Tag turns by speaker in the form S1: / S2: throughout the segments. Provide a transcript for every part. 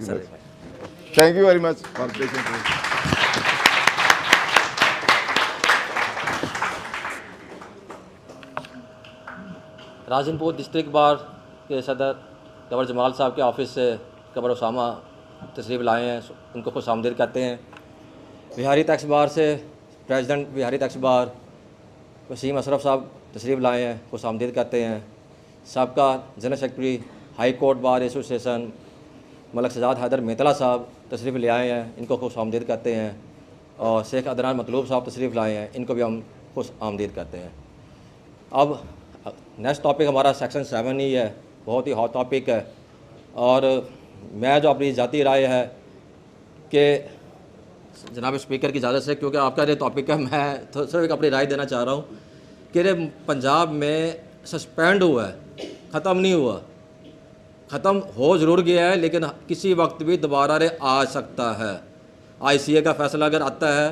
S1: Thank you very much for patiently.
S2: Rajanpur district bar के सदर governor Jamal साहब के ऑफिस से गवर्नर उसामा तशरीफ़ लाए हैं, उनको खुश आमदीद करते हैं। बिहारी टैक्स बार से president Vehari tax bar Waseem Ashraf साहब तशरीफ़ लाए हैं, खुश आमदीद करते हैं। सबका general secretary high court bar association Malak Sajjad Haider Metla साहब तशरीफ़ ले आए हैं, इनको खुश आमदीद करते हैं। और शेख अदनान मतलूब साहब तशरीफ़ लाए हैं, इनको भी हम खुश आमदीद करते हैं। अब नेक्स्ट टॉपिक हमारा सेक्शन 7 ही है, बहुत ही हॉट टॉपिक है। और मैं जो अपनी ज़ाती राय है कि जनाब स्पीकर की इजाज़त से, क्योंकि आपका ये टॉपिक है, मैं तो सिर्फ एक अपनी राय देना चाह रहा हूँ कि ये पंजाब में सस्पेंड हुआ है, ख़त्म नहीं हुआ। ख़त्म हो ज़रूर गया है, लेकिन किसी वक्त भी दोबारा रे आ सकता है। ICA का फ़ैसला अगर आता है,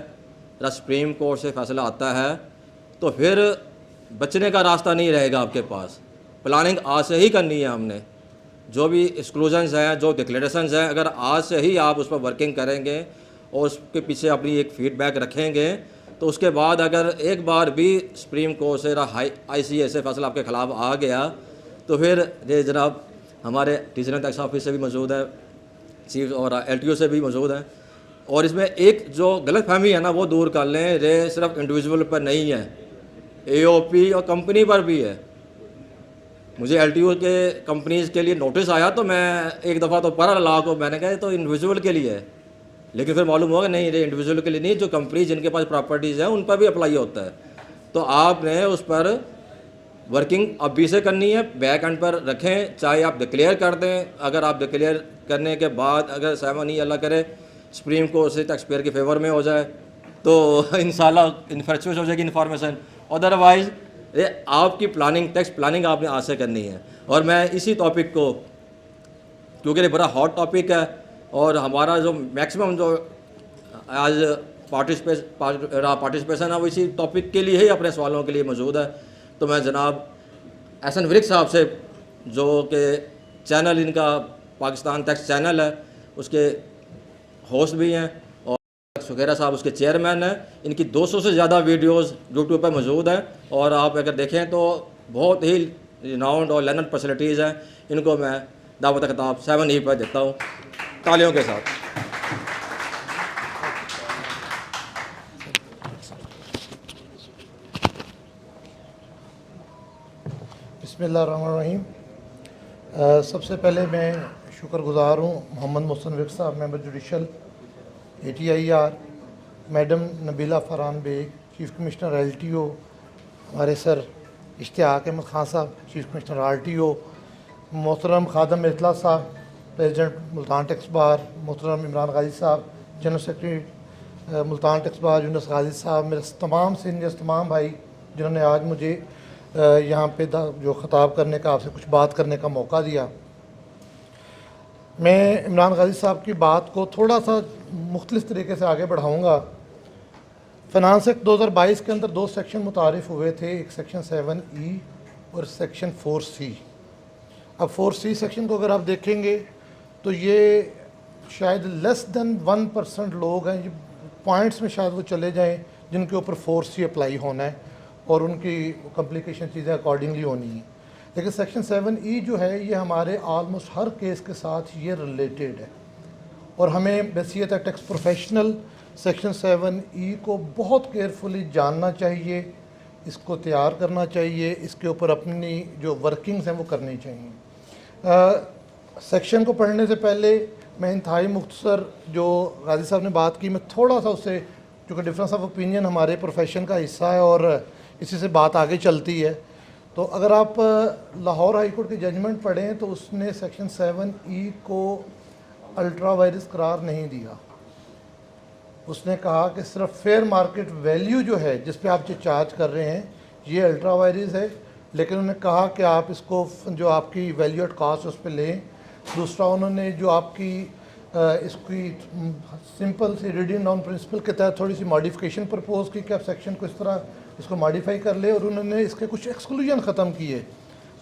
S2: सुप्रीम कोर्ट से फ़ैसला आता है, तो फिर बचने का रास्ता नहीं रहेगा आपके पास। प्लानिंग आज से ही करनी है हमने। जो भी एक्सक्लूजन्स हैं, जो डिक्लेरेशंस हैं, अगर आज से ही आप उस पर वर्किंग करेंगे और उसके पीछे अपनी एक फीडबैक रखेंगे, तो उसके बाद अगर एक बार भी सुप्रीम कोर्ट से ICA से फैसला आपके ख़िलाफ़ आ गया, तो फिर ये जनाब हमारे रीजनल टैक्स ऑफिस से भी मौजूद है, चीफ और LTO से भी मौजूद है। और इसमें एक जो गलत फहमी है ना, वो दूर कर लें। ये सिर्फ इंडिविजुअल पर नहीं है, AOP और कंपनी पर भी है। मुझे LTO के कंपनीज़ के लिए नोटिस आया, तो मैं एक दफ़ा तो पढ़ा ला को, मैंने कहा तो इंडिविजुअल के लिए है, लेकिन फिर मालूम होगा नहीं, ये इंडिविजुअल के लिए नहीं, जो कंपनी जिनके पास प्रॉपर्टीज़ हैं उन पर भी अप्लाई होता है। तो आपने उस पर वर्किंग अभी से करनी है, बैक एंड पर रखें, चाहे आप डिक्लेयर कर दें। अगर आप डिक्लेयर करने के बाद अगर 7 ही अल्लाह करे सुप्रीम कोर्ट से टैक्स पेयर के फेवर में हो जाए, तो इंशाल्लाह इन्फेक्चुअस हो जाएगी इन्फॉर्मेशन। अदरवाइज़ ये आपकी प्लानिंग, टैक्स प्लानिंग आपने आज से करनी है। और मैं इसी टॉपिक को, क्योंकि ये बड़ा हॉट टॉपिक है और हमारा जो मैक्सिमम जो आज पार्टिसिपेशन है वो इसी टॉपिक के लिए ही अपने सवालों के लिए मौजूद है। तो मैं जनाब एहसन विरिक साहब से, जो कि चैनल इनका पाकिस्तान टैक्स चैनल है, उसके होस्ट भी हैं, और सुखेरा साहब उसके चेयरमैन हैं। इनकी 200 से ज़्यादा वीडियोस यूट्यूब पर मौजूद हैं, और आप अगर देखें तो बहुत ही रिनाउंड और लर्नड पर्सनैलिटीज़ हैं। इनको मैं दावत खिताब 7 पर देता हूँ, तालियों के साथ।
S3: बिस्मिल्लाहिर्रहमानिर्रहीम। सबसे पहले मैं शुक्रगुज़ार हूँ Mohammad Mohsin Virk sahab, member judicial ATIR, madam Nabila Farhan Baig, chief commissioner LTO, हमारे sir Ishtiaq Ahmed Khan sahab, chief commissioner RTO, मोहतरम खादम मेतला साहब, प्रेसिडेंट मुल्तान टैक्स बार, मोहतरम इमरान गाजी साहब, general secretary Multan tax bar Younus Ghazi साहब, मेरे तमाम सीनियर्स, तमाम भाई जिन्होंने आज मुझे यहाँ पे जो ख़ताब करने का, आपसे कुछ बात करने का मौका दिया। मैं इमरान गाजी साहब की बात को थोड़ा सा मुख्तलिफ तरीके से आगे बढ़ाऊँगा। फ़ाइनेंस एक्ट 2022 के अंदर 2 सेक्शन मुतारिफ़ हुए थे, एक सेक्शन 7E और सेक्शन 4C। अब 4C सेक्शन को अगर आप देखेंगे तो ये शायद लेस दैन 1% लोग हैं, ये पॉइंट्स में शायद वो चले जाएं जिनके ऊपर 4C अप्लाई होना है और उनकी कम्प्लिकेशन चीज़ें अकॉर्डिंगली होनी है। लेकिन सेक्शन 7E जो है ये हमारे आलमोस्ट हर केस के साथ ये रिलेटेड है, और हमें बहसीयत टैक्स प्रोफेशनल सेक्शन 7E को बहुत केयरफुली जानना चाहिए, इसको तैयार करना चाहिए, इसके ऊपर अपनी जो वर्किंग्स हैं वो करनी चाहिए। सेक्शन को पढ़ने से पहले मैं इंतहाई मुख्तसर जो गाजी साहब ने बात की, मैं थोड़ा सा उससे, क्योंकि डिफरेंस ऑफ ओपिनियन हमारे प्रोफेशन का हिस्सा है और इसी से बात आगे चलती है। तो अगर आप लाहौर हाई कोर्ट की जजमेंट पढ़ें तो उसने सेक्शन 7E को अल्ट्रा वायरस करार नहीं दिया। उसने कहा कि सिर्फ फेयर मार्केट वैल्यू जो है जिस पे आप जो चार्ज कर रहे हैं ये अल्ट्रा वायरस है, लेकिन उन्होंने कहा कि आप इसको जो आपकी वैल्यू एट कॉस्ट उस पर लें। दूसरा, उन्होंने जो आपकी इसकी सिंपल सी रीडिंग डाउन प्रिंसिपल के तहत थोड़ी सी मॉडिफिकेशन प्रपोज की कि आप सेक्शन को इस तरह इसको मॉडिफाई कर ले, और उन्होंने इसके कुछ एक्सक्लूजन ख़त्म किए।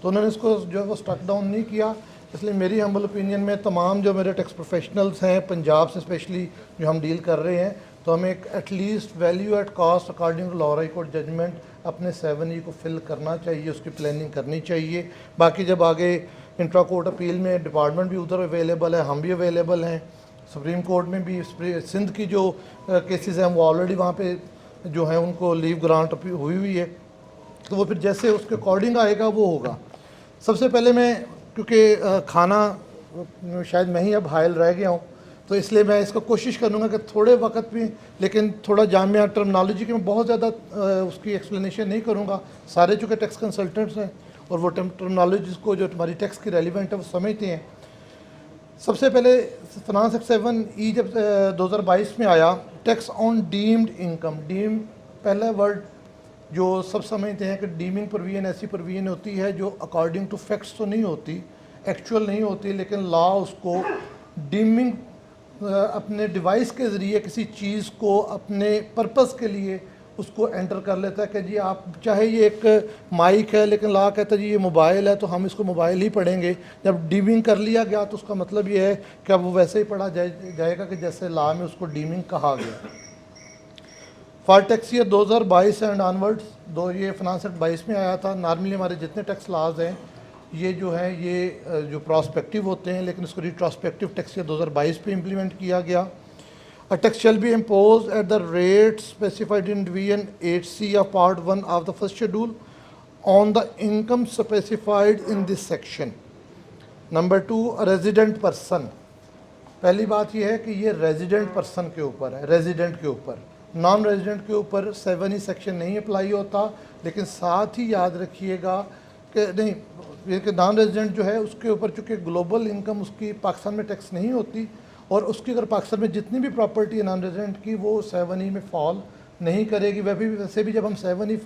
S3: तो उन्होंने इसको जो है वो स्ट्रक डाउन नहीं किया, इसलिए मेरी हम्बल ओपिनियन में तमाम जो मेरे टैक्स प्रोफेशनल्स हैं पंजाब से स्पेशली जो हम डील कर रहे हैं, तो हमें एक at least value at cost according to Lahore high court judgment अपने 7E को फिल करना चाहिए, उसकी प्लानिंग करनी चाहिए। बाकी जब आगे इंट्रा कोर्ट अपील में डिपार्टमेंट भी उधर अवेलेबल है, हम भी अवेलेबल हैं, सुप्रीम कोर्ट में भी सिंध की जो केसेस हैं वो ऑलरेडी वहाँ पे जो है उनको लीव ग्रांट हुई हुई है, तो वो फिर जैसे उसके अकॉर्डिंग आएगा वो होगा। सबसे पहले मैं क्योंकि खाना शायद मैं ही अब हायल रह गया हूँ, तो इसलिए मैं इसको कोशिश करूँगा कि थोड़े वक्त में, लेकिन थोड़ा जामिया टर्मिनोलॉजी की मैं बहुत ज़्यादा उसकी एक्सप्लेनेशन नहीं करूँगा। सारे चूँकि टैक्स कंसल्टेंट्स हैं और वो टर्मिनोलॉजीज़ को जो हमारी टैक्स की रेलिवेंट है वो समझते हैं। सबसे पहले फाइनेंस एक्ट 7E जब 2022 में आया, tax on deemed income, deem पहला वर्ड जो सब समझते हैं कि डीमिंग प्रोविजन ऐसी प्रोविजन होती है जो अकॉर्डिंग टू फैक्ट्स तो नहीं होती, एक्चुअल नहीं होती, लेकिन लॉ उसको डीमिंग अपने डिवाइस के ज़रिए किसी चीज़ को अपने पर्पस के लिए उसको एंटर कर लेता है कि जी आप चाहे ये एक माइक है लेकिन लॉ कहता है जी ये मोबाइल है तो हम इसको मोबाइल ही पढ़ेंगे। जब डीमिंग कर लिया गया तो उसका मतलब ये है कि अब वो वैसे ही पढ़ा जाएगा कि जैसे लॉ में उसको डीमिंग कहा गया। For tax year 2022 and onwards, ये फाइनेंस एक्ट 22 में आया था। नॉर्मली हमारे जितने टैक्स लॉज हैं ये जो है ये जो प्रॉस्पेक्टिव होते हैं, लेकिन इसको रिट्रोस्पेक्टिव टैक्स ईयर 2022 पे इम्प्लीमेंट किया गया। A tax shall be imposed at the rate specified in Division 8C of Part 1 of the first schedule on the income specified in this section. Number 2, a resident person. पहली बात यह है कि ये resident person के ऊपर है, resident के ऊपर, नॉन रेजिडेंट के ऊपर 7E सेक्शन नहीं अप्लाई होता। लेकिन साथ ही याद रखिएगा कि नहीं, ये कि नॉन रेजिडेंट जो है उसके ऊपर चूँकि ग्लोबल इनकम उसकी पाकिस्तान में टैक्स नहीं होती, और उसकी अगर पाकिस्तान में जितनी भी प्रॉपर्टी है नॉन रेजिडेंट की वो 7E में फॉल नहीं करेगी। वैसे भी जब हम 7E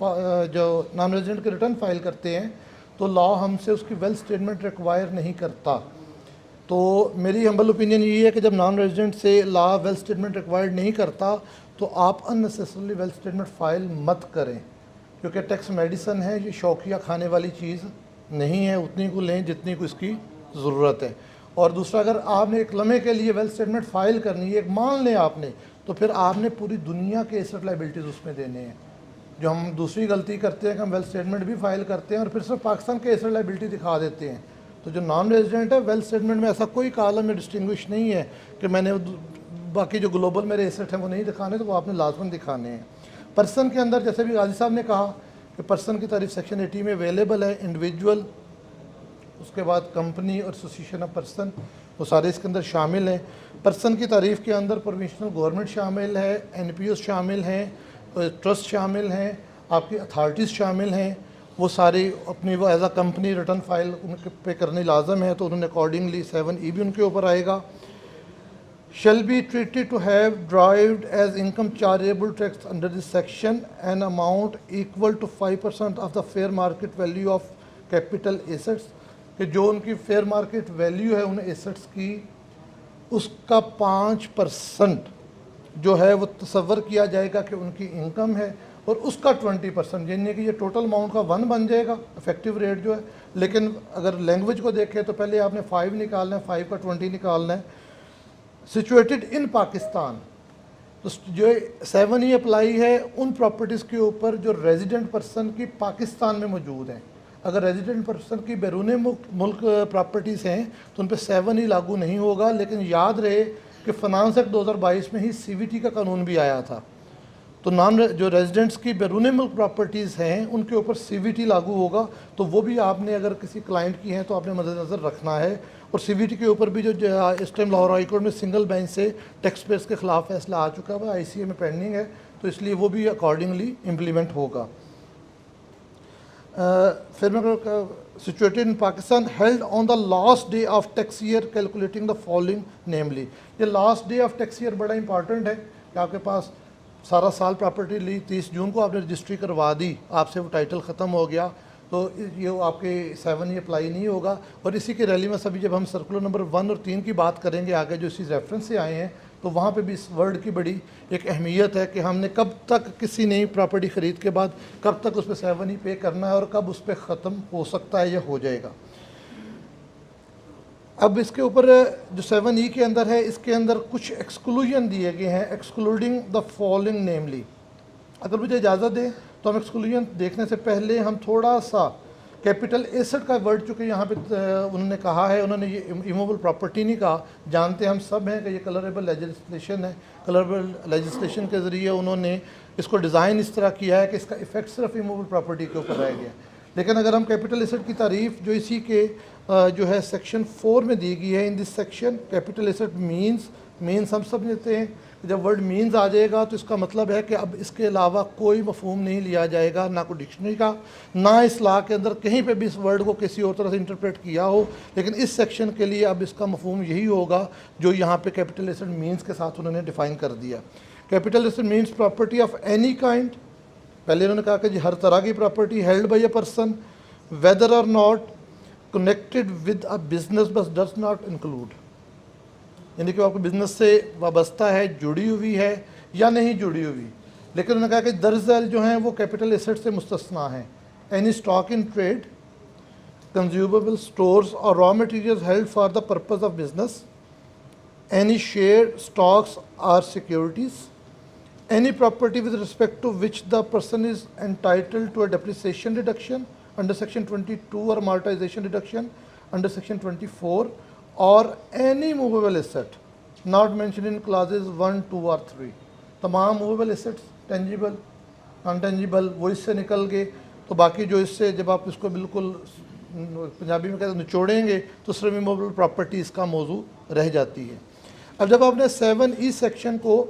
S3: जो नॉन रेजिडेंट के रिटर्न फाइल करते हैं तो लॉ हमसे उसकी वेल्थ स्टेटमेंट रिक्वायर नहीं करता। तो मेरी हम्बल ओपिनियन ये है कि जब नॉन रेजिडेंट से लॉ वेल्थ स्टेटमेंट रिक्वायर्ड नहीं करता तो आप अननेसेसरली वेल्थ स्टेटमेंट फाइल मत करें, क्योंकि टैक्स मेडिसन है, ये शौकिया खाने वाली चीज़ नहीं है, उतनी को लें जितनी को इसकी ज़रूरत है। और दूसरा, अगर आपने एक लम्हे के लिए वेल्थ स्टेटमेंट फ़ाइल करनी है, एक मान लें आपने, तो फिर आपने पूरी दुनिया के एसेट लाइबिलिटीज़ उसमें देने हैं। जो हम दूसरी गलती करते हैं कि हम वेल्थ स्टेटमेंट भी फाइल करते हैं और फिर सिर्फ पाकिस्तान के एसेट लाइबिलिटी दिखा देते हैं। तो जो नॉन रेजिडेंट है वेल्थ स्टेटमेंट में ऐसा कोई कॉलम में डिस्टिंग्विश नहीं है कि मैंने बाकी जो ग्लोबल मेरे एसेट हैं वो नहीं दिखाने, तो वो आपने लाजमन दिखाने हैं। पर्सन के अंदर जैसे भी गाजी साहब ने कहा कि पर्सन की तारीफ सेक्शन 80 में अवेलेबल है, इंडिविजुअल, उसके बाद कंपनी और एसोसिएशन ऑफ पर्सन, वो सारे इसके अंदर शामिल हैं। पर्सन की तारीफ़ के अंदर प्रोविंशनल गवर्नमेंट शामिल है, NPOs शामिल हैं, ट्रस्ट शामिल हैं, आपकी अथॉरिटीज़ शामिल हैं। वो सारे अपनी वो एज आ कंपनी रिटर्न फाइल उनके पे करनी लाजम है, तो उन्होंने अकॉर्डिंगली 7E भी उनके ऊपर आएगा। shall be treated to have derived as income chargeable tax under this section an amount equal to 5% of the fair market value of capital assets, कि जो उनकी फेयर मार्केट वैल्यू है उन एसेट्स की उसका 5% जो है वो तसव्वुर किया जाएगा कि उनकी इनकम है, और उसका 20%, यानी कि ये टोटल अमाउंट का 1 बन जाएगा इफेक्टिव रेट जो है। लेकिन अगर लैंग्वेज को देखें तो पहले आपने 5 निकालना है, 5 का 20 निकालना है। सिचुएटेड इन पाकिस्तान, तो जो 7E अप्लाई है उन प्रॉपर्टीज़ के ऊपर जो रेजिडेंट पर्सन की पाकिस्तान में मौजूद हैं। अगर रेजिडेंट पर्सन की बैरून मुल्क प्रॉपर्टीज़ हैं तो उन पर 7E लागू नहीं होगा। लेकिन याद रहे कि फाइनेंस एक्ट 2022 में ही CVT का कानून भी आया था, तो जो रेजिडेंट्स की बैरून मुल्क प्रॉपर्टीज़ हैं उनके ऊपर CVT लागू होगा। तो वो भी आपने अगर किसी क्लाइंट की हैं तो आपने मद्देनज़र रखना है। और CVT के ऊपर भी जो इस टाइम लाहौर हाई कोर्ट में सिंगल बेंच से टैक्स पेयर्स के ख़िलाफ़ फैसला आ चुका है, ICA में पेंडिंग है, तो इसलिए वो भी अकॉर्डिंगली इम्प्लीमेंट होगा। फिर मैं situated in Pakistan held on the last day of tax year calculating the following namely, ये last day of tax year बड़ा इंपॉर्टेंट है कि आपके पास सारा साल प्रॉपर्टी ली, 30 जून को आपने रजिस्ट्री करवा दी, आपसे वो टाइटल ख़त्म हो गया, तो ये आपके 7E अप्लाई नहीं होगा। और इसी के रैली में सभी जब हम सर्कुलर नंबर 1 और 3 की बात करेंगे आगे जो इसी रेफरेंस से आए हैं, तो वहाँ पे भी इस वर्ड की बड़ी एक अहमियत है कि हमने कब तक किसी नई प्रॉपर्टी ख़रीद के बाद कब तक उस पर 7E पे करना है और कब उस पर ख़त्म हो सकता है या हो जाएगा। अब इसके ऊपर जो 7E के अंदर है, इसके अंदर कुछ एक्सक्लूजन दिए गए हैं, एक्सक्लूडिंग द फॉलोइंग नेमली। अगर मुझे इजाज़त दें तो हम एक्सक्लूजन देखने से पहले हम थोड़ा सा कैपिटल एसेट का वर्ड, चूँकि यहाँ पे उन्होंने कहा है, उन्होंने ये इमूवेबल प्रॉपर्टी नहीं कहा, जानते हम सब हैं कि ये कलरेबल लेजिस्लेशन है। कलरेबल लेजिस्लेशन के ज़रिए उन्होंने इसको डिज़ाइन इस तरह किया है कि इसका इफेक्ट सिर्फ इमूवेबल प्रॉपर्टी के ऊपर रह गया। लेकिन अगर हम कैपिटल एसेट की तारीफ़ जो इसी के जो है सेक्शन 4 में दी गई है, in this section capital asset means हम सब लेते हैं। जब वर्ड मीन्स आ जाएगा तो इसका मतलब है कि अब इसके अलावा कोई मफहूम नहीं लिया जाएगा, ना कोई डिक्शनरी का, ना इस लॉ के अंदर कहीं पे भी इस वर्ड को किसी और तरह से इंटरप्रेट किया हो। लेकिन इस सेक्शन के लिए अब इसका मफहूम यही होगा जो यहाँ पे कैपिटल एसेट मीन्स के साथ उन्होंने डिफ़ाइन कर दिया। Capital asset means property of any kind. पहले उन्होंने कहा कि जी हर तरह की property held by a person whether or not connected with a business but does not include, यानी कि आपके बिजनेस से वाबस्ता है, जुड़ी हुई है या नहीं जुड़ी हुई। लेकिन उन्होंने कहा कि दरअसल जो हैं वो कैपिटल एसेट से मुस्तस्ना हैं। Any stock in trade, consumable stores or raw materials held for the purpose of business, any share stocks or securities, any property with respect to which the person is entitled to a depreciation reduction under section 22 or amortization reduction under section 24, or any movable asset not mentioned in clauses 1, 2 और 3। तमाम movable assets, tangible, non tangible, वो इससे निकल गए। तो बाकी जो इससे जब आप इसको बिल्कुल पंजाबी में कहते हैं निचोड़ेंगे तो सिर्फ मूवेबल प्रॉपर्टी इसका मौजू रह जाती है। अब जब आपने 7E सेक्शन को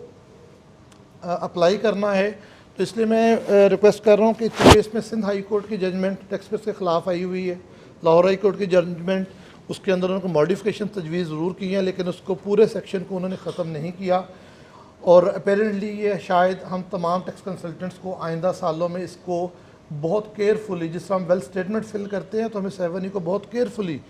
S3: अप्लाई करना है तो इसलिए मैं रिक्वेस्ट कर रहा हूँ कि चूँकि इसमें सिंध हाई कोर्ट की जजमेंट टैक्स पेयर्स के ख़िलाफ़ आई हुई है, लाहौर हाई कोर्ट की जजमेंट, उसके अंदर उनको मॉडिफिकेशन तजवीज़ ज़रूर की है, लेकिन उसको पूरे सेक्शन को उन्होंने ख़त्म नहीं किया। और अपेरेंटली ये शायद हम तमाम टैक्स कंसल्टेंट्स को आइंदा सालों में इसको बहुत केयरफुली, जिस तरह हम वेल्थ स्टेटमेंट फिल करते हैं तो हमें 7E को बहुत केयरफुली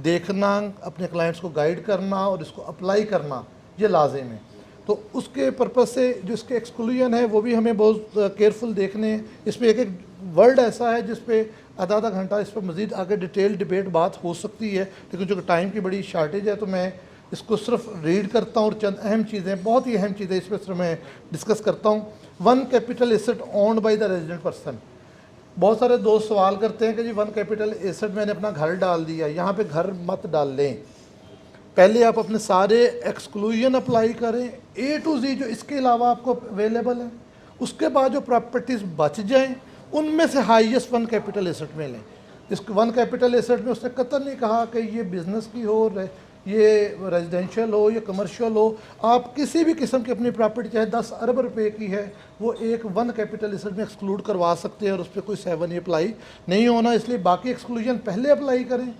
S3: देखना, अपने क्लाइंट्स को गाइड करना और इसको अप्लाई करना ये लाजिम है। तो उसके पर्पज़ से जो इसके एक्सक्लूजन है वो भी हमें बहुत केयरफुल देखने हैं। इसमें एक वर्ड ऐसा है जिस पे आधा घंटा इस पर मज़ीद आगे डिटेल डिबेट बात हो सकती है, लेकिन जो टाइम की बड़ी शार्टेज है तो मैं इसको सिर्फ रीड करता हूँ और चंद अहम चीज़ें, बहुत ही अहम चीज़ें इस पर सिर्फ मैं डिस्कस करता हूँ। 1 capital asset owned by the resident person. बहुत सारे दोस्त सवाल करते हैं कि जी 1 कैपिटल एसेट मैंने अपना घर डाल दिया, यहाँ पे घर मत डाल लें, पहले आप अपने सारे एक्सक्लूजन अप्लाई करें A to Z जो इसके अलावा आपको अवेलेबल है, उसके बाद जो प्रॉपर्टीज़ बच जाएं उनमें से हाईएस्ट 1 कैपिटल एसेट में लें। इस 1 कैपिटल एसेट में उसने कतई नहीं कहा कि ये बिज़नेस की हो, ये रेजिडेंशियल हो, ये कमर्शियल हो, आप किसी भी किस्म की अपनी प्रॉपर्टी चाहे 10 अरब रुपए की है वो एक 1 कैपिटल एसेट में एक्सक्लूड करवा सकते हैं और उस पर कोई 7E अप्लाई नहीं होना। इसलिए बाकी एक्सक्लूजन पहले अप्लाई करें,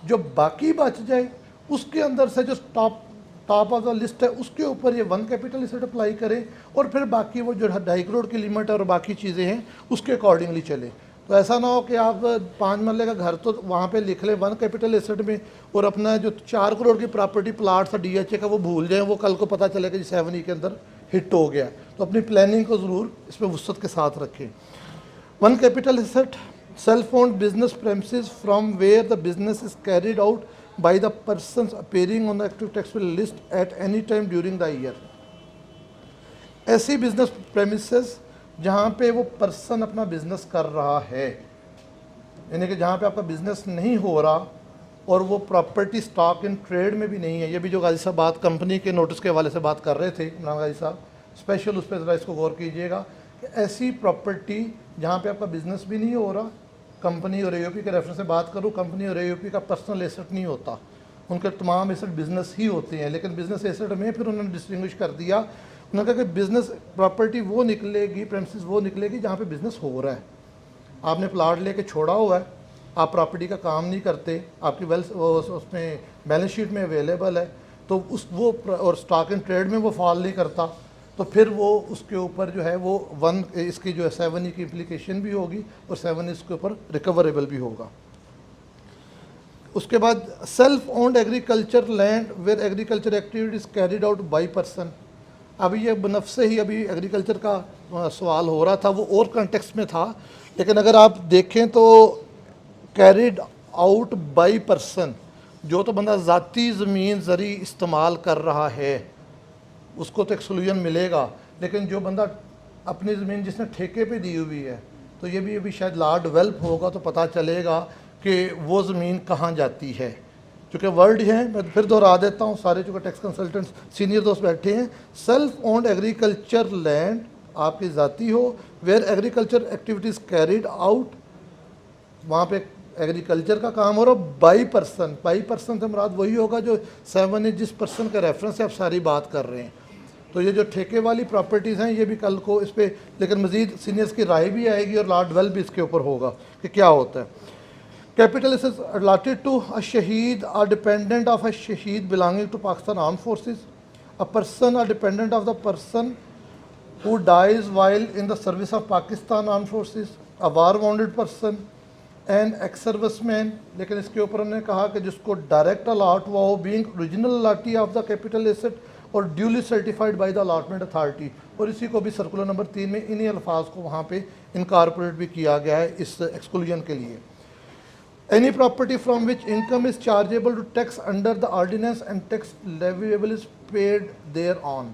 S3: जो बाकी बच जाए उसके अंदर से जो टॉप ऑफ द लिस्ट है उसके ऊपर ये 1 कैपिटल एसेट अप्लाई करें और फिर बाकी वो जो 2.5 करोड़ की लिमिट है और बाकी चीज़ें हैं उसके अकॉर्डिंगली चले। तो ऐसा ना हो कि आप 5 मरले का घर तो वहाँ पे लिख लें 1 कैपिटल एसेट में और अपना जो 4 करोड़ की प्रॉपर्टी प्लाट था DHA का वो भूल जाएं, वो कल को पता चले कि 7E के अंदर हिट हो गया। तो अपनी प्लानिंग को ज़रूर इसमें वुसअत के साथ रखें। 1 capital asset self owned business premises from where the business is carried out by the persons appearing on the active tax bill list at any time during the year। ऐसी बिजनेस प्रेमिसेस जहाँ पे वो person अपना business कर रहा है, यानी कि जहाँ पे आपका बिजनेस नहीं हो रहा और वो प्रॉपर्टी स्टॉक इन ट्रेड में भी नहीं है। ये भी जो गाजी साहब बात कंपनी के नोटिस के हवाले से बात कर रहे थे इमरान गाजी साहब, स्पेशल उस पर ज़रा इसको गौर कीजिएगा कि ऐसी प्रॉपर्टी जहाँ पे आपका बिजनेस भी नहीं हो रहा, कंपनी और AOP के रेफरेंस से बात करूँ, कंपनी और AOP का पर्सनल एसेट नहीं होता, उनके तमाम एसेट बिजनेस ही होते हैं। लेकिन बिजनेस एसेट में फिर उन्होंने डिस्टिंग्विश कर दिया, उन्होंने कहा कि बिजनेस प्रॉपर्टी वो निकलेगी, प्रेमिसेस वो निकलेगी जहाँ पे बिजनेस हो रहा है। आपने प्लाट लेके छोड़ा हुआ है, आप प्रॉपर्टी का काम नहीं करते, आपकी वेल्थ उसमें बैलेंस शीट में अवेलेबल है, तो उस वो और स्टॉक इन ट्रेड में वो फॉल नहीं करता, तो फिर वो उसके ऊपर जो है वो 1 इसकी जो है 7E की इम्प्लीकेशन भी होगी और 7 इसके ऊपर रिकवरेबल भी होगा। उसके बाद self owned agriculture land where agriculture activities carried out by person. अभी ये बनफ़से ही अभी एग्रीकल्चर का सवाल हो रहा था, वो और कंटेक्स्ट में था, लेकिन अगर आप देखें तो कैरिड आउट बाई पर्सन जो तो बंदा ज़ाती ज़मीन ज़री इस्तेमाल कर रहा है उसको तो एक्सक्लूजन मिलेगा, लेकिन जो बंदा अपनी ज़मीन जिसने ठेके पे दी हुई है तो ये भी अभी शायद लॉ डेवलप होगा तो पता चलेगा कि वो ज़मीन कहाँ जाती है। चूँकि वर्ड है, मैं फिर दोहरा देता हूँ, सारे चूँकि टैक्स कंसल्टेंट्स सीनियर दोस्त बैठे हैं। सेल्फ ओन्ड एग्रीकल्चर लैंड आपकी ज़ाती हो, where agriculture activities carried out, वहाँ पे एग्रीकल्चर का काम हो रहा है बाई पर्सन से मुराद वही होगा जो 7 जिस पर्सन का रेफरेंस से आप सारी बात कर रहे हैं। तो ये जो ठेके वाली प्रॉपर्टीज़ हैं ये भी कल को इस पर लेकिन मज़ीद सीनियर्स की राय भी आएगी और लॉ डेवलप भी इसके ऊपर होगा कि क्या होता है। Capital is allotted to a shaheed or dependent of a shaheed belonging to Pakistan arm forces, a person or dependent of the person who dies while in the service of Pakistan Armed Forces, a war wounded person, an ex-serviceman। लेकिन इसके ऊपर हमने कहा कि जिसको direct allot हुआ हो being original allotee of the capital asset और duly certified by the allotment authority, और इसी को भी सर्कुलर नंबर 3 में इन्हीं अल्फाज को वहाँ पे इनकॉर्पोरेट भी किया गया है इस एक्सक्लूजन के लिए। Any property from which income is chargeable to tax under the ordinance and tax leviable is paid thereon।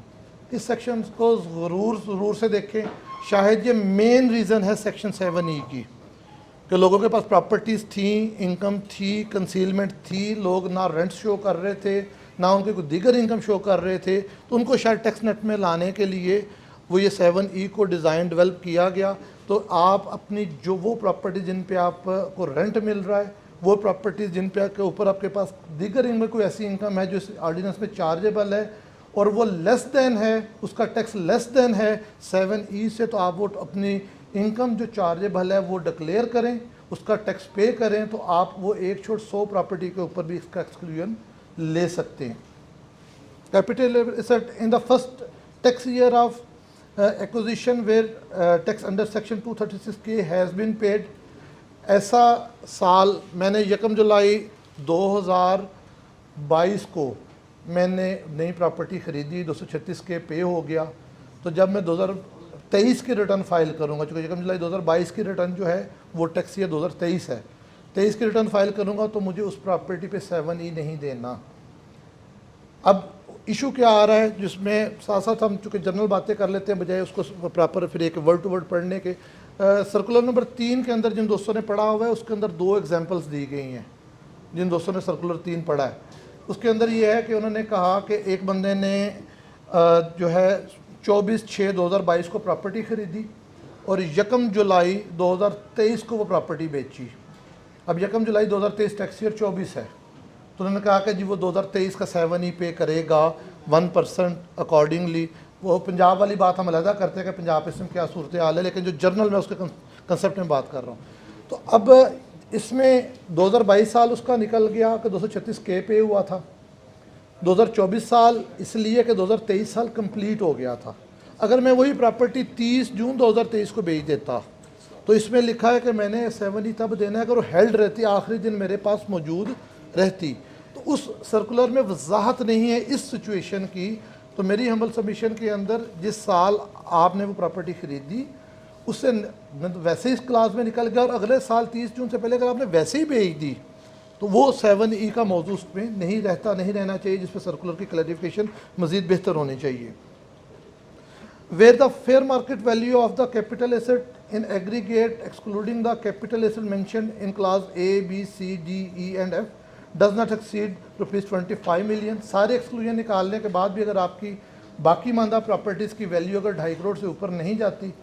S3: इस सेक्शन को ज़रूर से देखें, शायद ये मेन रीज़न है सेक्शन 7E की कि लोगों के पास प्रॉपर्टीज़ थी, इनकम थी, कंसीलमेंट थी, लोग ना रेंट शो कर रहे थे ना उनके कोई दीगर इनकम शो कर रहे थे, तो उनको शायद टैक्स नेट में लाने के लिए वो ये 7E को डिज़ाइन डेवलप किया गया। तो आप अपनी जो वो प्रॉपर्टी जिन पे आपको रेंट मिल रहा है, वो प्रॉपर्टीज़ जिन पे के ऊपर आपके पास दीगर इनमें कोई ऐसी इनकम है जो इस ऑर्डिनेंस में चार्जेबल है और वो लेस देन है, उसका टैक्स लेस देन है 7E से, तो आप वो अपनी इनकम जो चार्जेबल है वो डिक्लेयर करें, उसका टैक्स पे करें, तो आप वो एक छोट 100 प्रॉपर्टी के ऊपर भी इसका एक्सक्लूजन ले सकते हैं। Capital asset in the first tax year of acquisition where tax under section 236K has been paid. ऐसा साल मैंने 1 जुलाई 2022 को मैंने नई प्रॉपर्टी ख़रीदी, 236K पे हो गया। तो जब मैं 2023 की रिटर्न फाइल करूंगा, चूँकि 1 जुलाई 2022 की रिटर्न जो है वो टैक्स ईयर 2023 है, 23 की रिटर्न फाइल करूंगा तो मुझे उस प्रॉपर्टी पे 7E नहीं देना। अब इशू क्या आ रहा है जिसमें साथ साथ हम चूँकि जनरल बातें कर लेते हैं बजाय उसको प्रॉपर फिर एक वर्ड टू वर्ड पढ़ने के। सर्कुलर नंबर 3 के अंदर जिन दोस्तों ने पढ़ा हुआ है उसके अंदर 2 एग्जाम्पल्स दी गई हैं। जिन दोस्तों ने सर्कुलर 3 पढ़ा है उसके अंदर ये है कि उन्होंने कहा कि एक बंदे ने जो है 24/6/2022 को प्रॉपर्टी ख़रीदी और 1 जुलाई 2023 को वो प्रॉपर्टी बेची। अब 1 जुलाई 2023 टैक्स ईयर 24 है, तो उन्होंने कहा कि जी वो 2023 का 7E पे करेगा 1% अकॉर्डिंगली। वो पंजाब वाली बात हम अलहदा करते हैं कि पंजाब इसमें क्या सूरत हाल है, लेकिन जो जर्नल में उसके कंसेप्ट में बात कर रहा हूँ। तो अब इसमें 2022 साल उसका निकल गया कि 236K पे हुआ था, 2024 साल इसलिए कि 2023 साल कंप्लीट हो गया था। अगर मैं वही प्रॉपर्टी 30 जून 2023 को बेच देता तो इसमें लिखा है कि मैंने 7E तब देना है अगर वो हेल्ड रहती, आखिरी दिन मेरे पास मौजूद रहती। तो उस सर्कुलर में वजाहत नहीं है इस सिचुएशन की। तो मेरी हम्बल सबमिशन के अंदर जिस साल आपने वो प्रॉपर्टी ख़रीदी उससे वैसे इस क्लास में निकल गया और अगले साल 30 जून से पहले अगर आपने वैसे ही बेच दी तो वो 7E का मौजू उसमें नहीं रहना चाहिए, जिस पर सर्कुलर की क्लैरिफिकेशन मज़ीद बेहतर होनी चाहिए। Where the fair market value of the capital asset in aggregate excluding the capital asset mention in class A, B, C, D, E and F does not exceed ₹25 million. सारे exclusion निकालने के बाद भी अगर आपकी बाकी मानदा प्रॉपर्टीज़ की value अगर 2.5 करोड़ से ऊपर नहीं जाती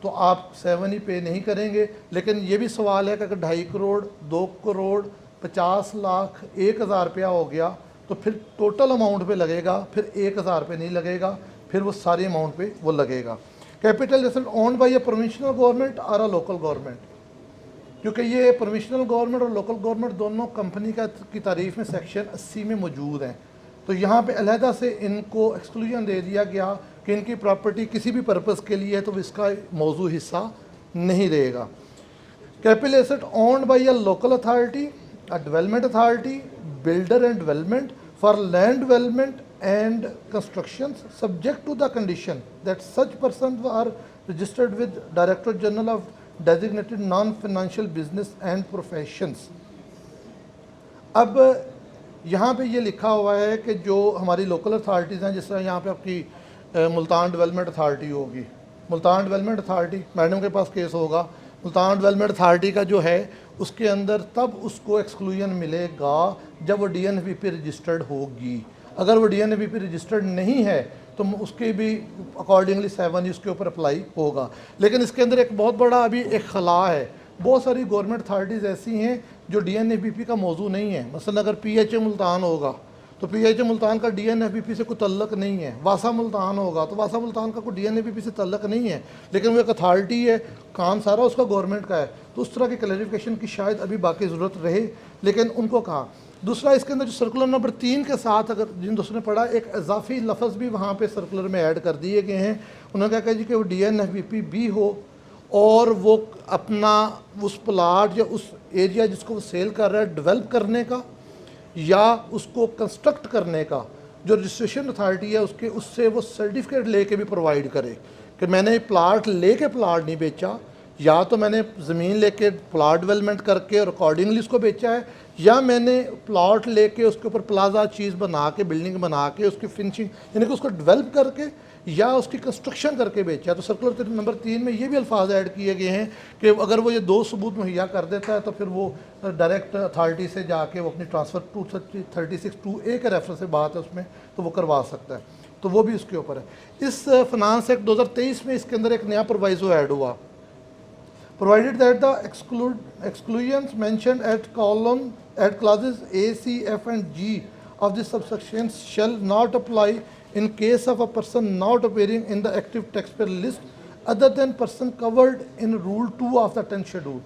S3: तो आप 7E पे नहीं करेंगे। लेकिन ये भी सवाल है कि अगर 2.5 करोड़, 2 करोड़ 50 लाख 1,000 रुपया हो गया तो फिर टोटल अमाउंट पे लगेगा, फिर 1,000 पे नहीं लगेगा, फिर वो सारे अमाउंट पे वो लगेगा। Capital asset owned by a provincial government और अ लोकल गवर्नमेंट, क्योंकि ये प्रोविंशियल गवर्नमेंट और लोकल गवर्नमेंट दोनों कंपनी की तारीफ में सेक्शन 80 में मौजूद हैं। तो यहाँ पे अलहदा से इनको एक्सक्लूजन दे दिया गया कि इनकी प्रॉपर्टी किसी भी पर्पज़ के लिए है तो इसका मौजू हिस्सा नहीं रहेगा। Capital asset owned by a local authority, a development authority, builder and development for land development and construction subject to the condition that such person are registered with director general of designated non financial business and professions. अब यहाँ पे ये लिखा हुआ है कि जो हमारी लोकल अथॉरिटीज़ हैं, जिस तरह यहाँ पे आपकी मुल्तान डेवलपमेंट अथॉरिटी होगी, मुल्तान डेवलपमेंट अथॉरिटी मैडम के पास केस होगा, मुल्तान डेवलपमेंट अथॉरिटी का जो है उसके अंदर तब उसको एक्सक्लूजन मिलेगा जब वो DNFBP रजिस्टर्ड होगी। अगर वो DNFBP रजिस्टर्ड नहीं है तो उसके भी अकॉर्डिंगली 7 उसके ऊपर अप्लाई होगा। लेकिन इसके अंदर एक बहुत बड़ा अभी एक खला है, बहुत सारी गवर्नमेंट अथॉरिटीज़ ऐसी हैं जो DNFBP का मौजू नहीं है। मसलन अगर PHA मुल्तान होगा तो PHA मुल्तान का DNFBP से कोई तल्लक नहीं है, वासा मुल्तान होगा तो वासा मुल्तान का कोई DNFBP से तल्लक नहीं है, लेकिन वो एक अथॉरिटी है, काम सारा उसका गवर्नमेंट का है। तो उस तरह की क्लैरिफिकेशन की शायद अभी बाकी ज़रूरत रहे, लेकिन उनको कहा। दूसरा, इसके अंदर जो सर्कुलर नंबर 3 के साथ अगर जिन दोस्तों ने पढ़ा, एक इजाफी लफ्ज़ भी वहाँ पे सर्कुलर में ऐड कर दिए गए हैं। उन्होंने क्या कहा जी कि वो DNFBP भी हो और वो अपना उस प्लाट या उस एरिया जिसको वो सेल कर रहा है डेवलप करने का या उसको कंस्ट्रक्ट करने का जो रजिस्ट्रेशन अथॉरिटी है उसके उससे वो सर्टिफिकेट लेके भी प्रोवाइड करे कि मैंने प्लाट लेके प्लाट नहीं बेचा, या तो मैंने ज़मीन लेके प्लाट डेवलपमेंट करके और अकॉर्डिंगली उसको बेचा है, या मैंने प्लाट लेके उसके ऊपर प्लाजा चीज़ बना के बिल्डिंग बना के उसकी फिनिशिंग यानी कि उसको डेवलप करके या उसकी कंस्ट्रक्शन करके बेचा। तो सर्कुलर नंबर 3 में ये भी अल्फाज ऐड किए गए हैं कि अगर वो ये 2 सबूत मुहैया कर देता है तो फिर वो डायरेक्ट अथॉरिटी से जाके वो अपनी ट्रांसफ़र 236(2)A के रेफरेंस से बात है उसमें तो वो करवा सकता है। तो वो भी उसके ऊपर है। इस फाइनेंस एक्ट 2023 में इसके अंदर एक नया प्रोवाइजो ऐड हुआ, provided that the exclusions mentioned at clauses A, C, F and G of this subsection shall not apply in case of a person not appearing in the active taxpayer list other than person covered in rule 2 of the 10th schedule।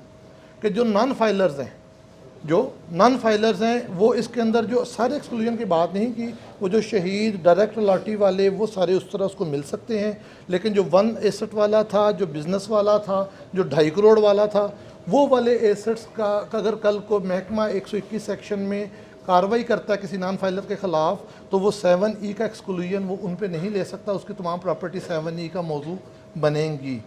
S3: कि जो non filers हैं वो इसके अंदर जो सारे exclusion की बात नहीं की, वो जो शहीद डायरेक्ट लॉटरी वाले वो सारे उस तरह उसको मिल सकते हैं, लेकिन जो 1 एसेट वाला था, जो बिज़नेस वाला था, जो 2.5 करोड़ वाला था, वो वाले एसेट्स का अगर कल को महकमा 121 सेक्शन में कार्रवाई करता है किसी नॉन फाइलर के ख़िलाफ़ तो वो 7E का एक्सक्लूजन वो उन पे नहीं ले सकता, उसकी तमाम प्रॉपर्टी 7E का मौजू बनेंगी।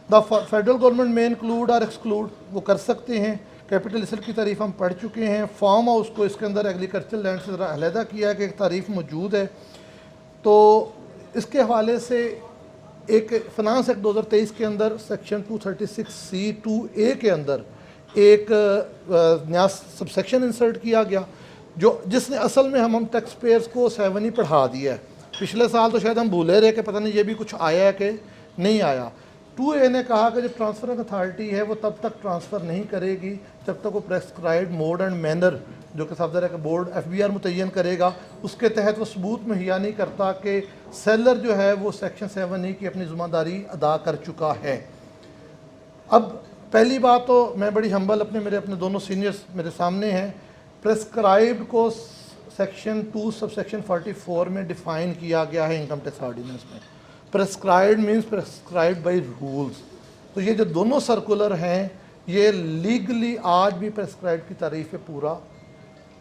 S3: द फेडरल गवर्नमेंट में इंक्लूड और एक्सक्लूड वो कर सकते हैं। कैपिटल एसेट की तारीफ हम पढ़ चुके हैं। फार्म हाउस को इसके अंदर एग्रीकल्चर लैंड से ज़रा अलहदा किया है कि एक तारीफ मौजूद है। तो इसके हवाले से एक फाइनेंस एक्ट 2023 के अंदर सेक्शन 236(c)(2)A के अंदर एक नया सबसेक्शन इंसर्ट किया गया जो जिसने असल में हम टैक्स पेयर्स को 7E पढ़ा दिया है। पिछले साल तो शायद हम भूले रहे कि पता नहीं ये भी कुछ आया है कि नहीं आया। 2A ने कहा कि जो ट्रांसफर अथॉरिटी है वो तब तक ट्रांसफ़र नहीं करेगी जब तक वो प्रेस्क्राइब्ड मोड एंड मैनर जो कि सफदर है कि बोर्ड FBR मुतय्यन करेगा उसके तहत वो सबूत मुहैया नहीं करता कि सेलर जो है वो सेक्शन 7E की अपनी ज़िम्मेदारी अदा कर चुका है। अब पहली बात तो मैं बड़ी हम्बल मेरे दोनों सीनियर्स मेरे सामने हैं। प्रेस्क्राइब्ड को सेक्शन 2 सबसेक्शन 44 में डिफ़ाइन किया गया है इनकम टैक्स ऑर्डिनेंस में। Prescribed means prescribed by rules. तो ये जो दोनों सर्कुलर हैं ये लीगली आज भी प्रेस्क्राइब्ड की तारीफ पे पूरा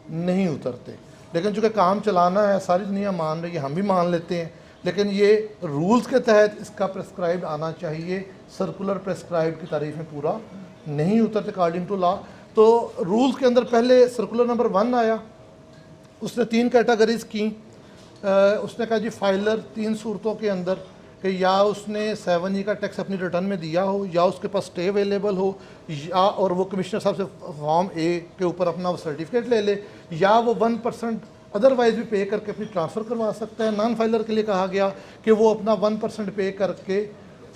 S3: नहीं उतरते, लेकिन चूँकि काम चलाना है, सारी दुनिया मान रही है, हम भी मान लेते हैं, लेकिन ये रूल्स के तहत इसका प्रेस्क्राइब्ड आना चाहिए। सर्कुलर प्रेस्क्राइब्ड की तारीफ में पूरा नहीं उतरते अकॉर्डिंग टू लॉ। तो रूल्स के अंदर पहले सर्कुलर नंबर 1 आया, उसने 3 कैटेगरीज की। उसने कहा जी फाइलर 3 सूरतों के अंदर कि या उसने 7E का टैक्स अपनी रिटर्न में दिया हो, या उसके पास स्टे अवेलेबल हो, या और वो कमिश्नर साहब से फॉर्म A के ऊपर अपना वो सर्टिफिकेट ले ले, या वो 1% अदरवाइज भी पे करके अपनी ट्रांसफ़र करवा सकता है। नॉन फाइलर के लिए कहा गया कि वो अपना 1% पे करके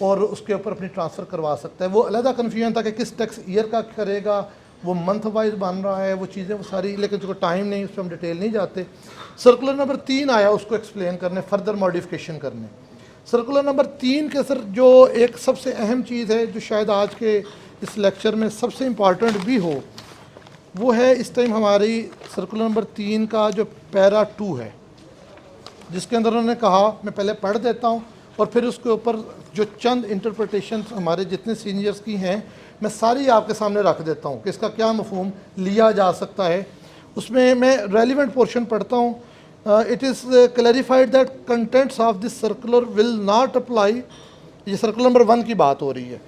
S3: और उसके ऊपर अपनी ट्रांसफ़र करवा सकता है। वो अलहदा कन्फ्यूजन था कि किस टैक्स ईयर का करेगा, वो मंथ वाइज बन रहा है, वो चीज़ें वो सारी, लेकिन जो टाइम नहीं उस पर हम डिटेल नहीं जाते। सर्कुलर नंबर 3 आया उसको एक्सप्लेन करने, फर्दर मॉडिफिकेशन करने। सर्कुलर नंबर 3 के सर जो एक सबसे अहम चीज़ है जो शायद आज के इस लेक्चर में सबसे इम्पॉर्टेंट भी हो, वो है इस टाइम हमारी सर्कुलर नंबर 3 का जो पैरा 2 है, जिसके अंदर उन्होंने कहा, मैं पहले पढ़ देता हूँ और फिर उसके ऊपर जो चंद इंटरप्रिटेशन हमारे जितने सीनियर्स की हैं मैं सारी आपके सामने रख देता हूँ कि इसका क्या मफहूम लिया जा सकता है। उसमें मैं रेलिवेंट पोर्शन पढ़ता हूँ। It is clarified that contents of this circular will not apply, ये सर्कुलर नंबर 1 की बात हो रही है,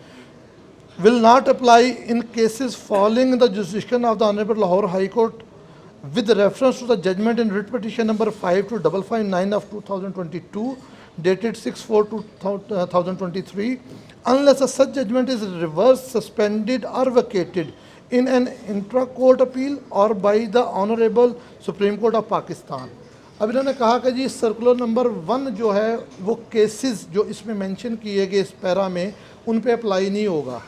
S3: will not apply in cases falling in the jurisdiction of the Honorable Lahore High Court with reference to the judgment in writ petition number 52559 of 2022 dated 6/4/2023, unless a such judgment is reversed, suspended or vacated in an intra-court appeal or by the Honorable Supreme Court of Pakistan। अब इन्होंने कहा कि जी circular number 1 जो है वो cases जो इसमें mention किए गए इस पैरा में उन पे अप्लाई नहीं होगा।